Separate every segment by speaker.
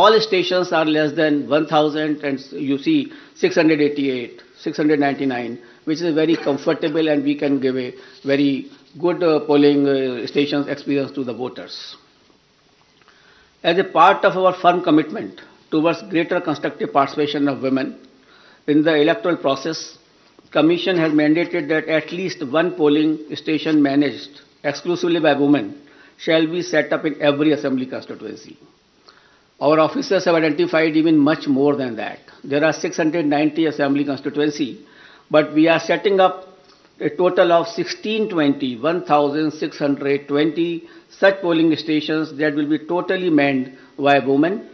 Speaker 1: all stations are less than 1000, and you see 688, 699, which is very comfortable, and we can give a very good polling stations experience to the voters. As a part of our firm commitment towards greater constructive participation of women in the electoral process, Commission has mandated that at least one polling station managed exclusively by women shall be set up in every assembly constituency. Our officers have identified even much more than that. There are 690 assembly constituency, but we are setting up a total of 1620 such polling stations that will be totally manned by women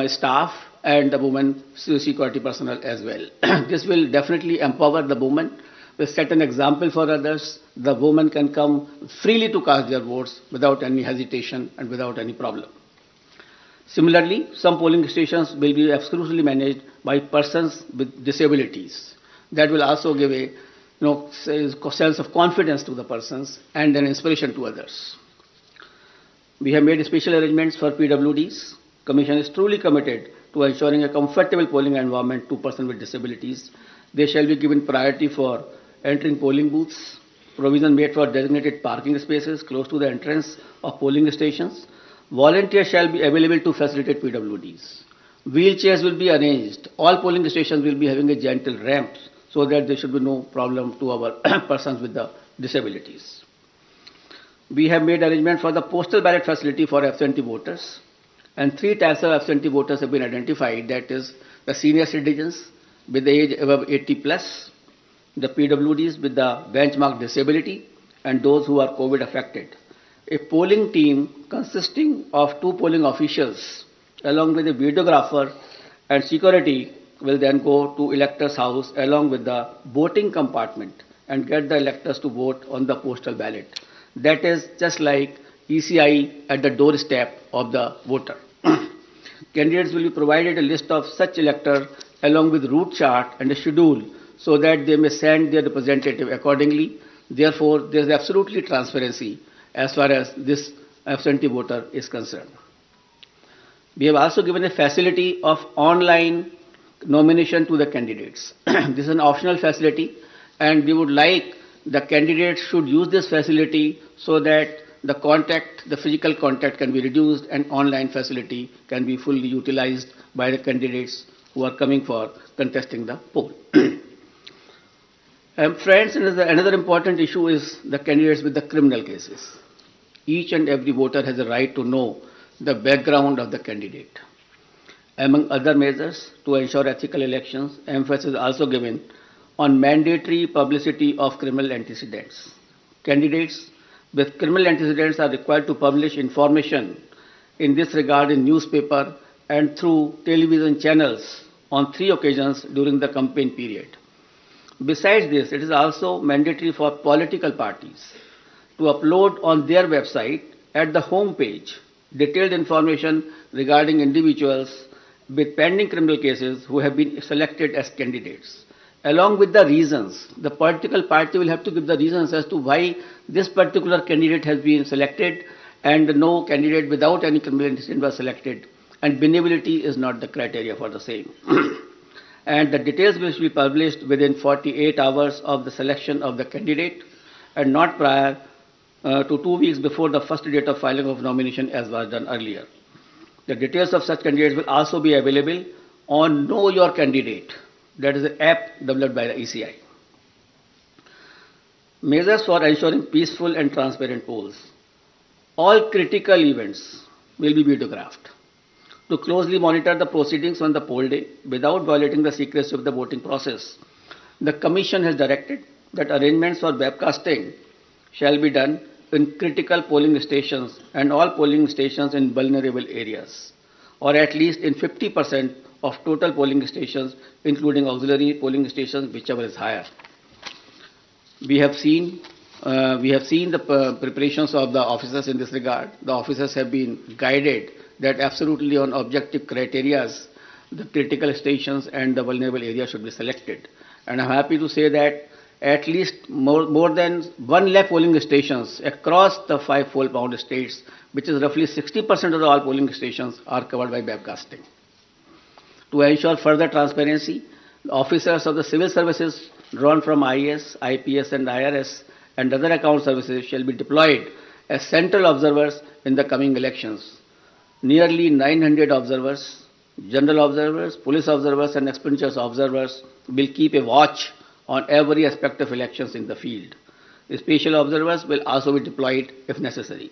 Speaker 1: staff and the women security personnel as well. This will definitely empower the women, will set an example for others. The women can come freely to cast their votes without any hesitation and without any problem. Similarly, some polling stations will be exclusively managed by persons with disabilities. That will also give a sense of confidence to the persons and an inspiration to others. We have made special arrangements for PWDs. Commission is truly committed to ensuring a comfortable polling environment to persons with disabilities. They shall be given priority for entering polling booths, provision made for designated parking spaces close to the entrance of polling stations. Volunteers shall be available to facilitate PWDs. Wheelchairs will be arranged. All polling stations will be having a gentle ramp so that there should be no problem to our persons with the disabilities. We have made arrangement for the postal ballot facility for absentee voters, and three types of absentee voters have been identified, that is the senior citizens with the age above 80 plus, the PWDs with the benchmark disability, and those who are COVID affected. A polling team consisting of 2 polling officials along with a videographer and security will then go to electors' house along with the voting compartment and get the electors to vote on the postal ballot. That is just like ECI at the doorstep of the voter. Candidates will be provided a list of such electors along with route chart and a schedule so that they may send their representative accordingly. Therefore, there is absolutely transparency as far as this absentee voter is concerned. We have also given a facility of online nomination to the candidates. This is an optional facility, and we would like the candidates should use this facility so that the physical contact can be reduced and online facility can be fully utilized by the candidates who are coming for contesting the poll. Friends, another important issue is the candidates with the criminal cases. Each and every voter has a right to know the background of the candidate. Among other measures to ensure ethical elections, emphasis is also given on mandatory publicity of criminal antecedents. Candidates with criminal antecedents are required to publish information in this regard in newspaper and through television channels on 3 occasions during the campaign period. Besides this, it is also mandatory for political parties to upload on their website at the home page detailed information regarding individuals with pending criminal cases who have been selected as candidates. Along with the reasons, the political party will have to give the reasons as to why this particular candidate has been selected and no candidate without any criminal antecedent was selected, and benevolity is not the criteria for the same. And the details will be published within 48 hours of the selection of the candidate and not prior to 2 weeks before the first date of filing of nomination as was done earlier. The details of such candidates will also be available on Know Your Candidate. That is an app developed by the ECI. Measures for ensuring peaceful and transparent polls. All critical events will be videographed to closely monitor the proceedings on the poll day without violating the secrecy of the voting process. The Commission has directed that arrangements for webcasting shall be done in critical polling stations and all polling stations in vulnerable areas, or at least in 50% of total polling stations, including auxiliary polling stations, whichever is higher. We have seen the preparations of the officers in this regard. The officers have been guided that absolutely on objective criteria, the critical stations and the vulnerable areas should be selected. And I'm happy to say that at least more than 1 lakh polling stations across the 5 poll states, which is roughly 60% of all polling stations, are covered by webcasting. To ensure further transparency, officers of the civil services drawn from IAS, IPS and IRS and other account services shall be deployed as central observers in the coming elections. Nearly 900 observers, general observers, police observers and expenditures observers will keep a watch on every aspect of elections in the field. The special observers will also be deployed if necessary.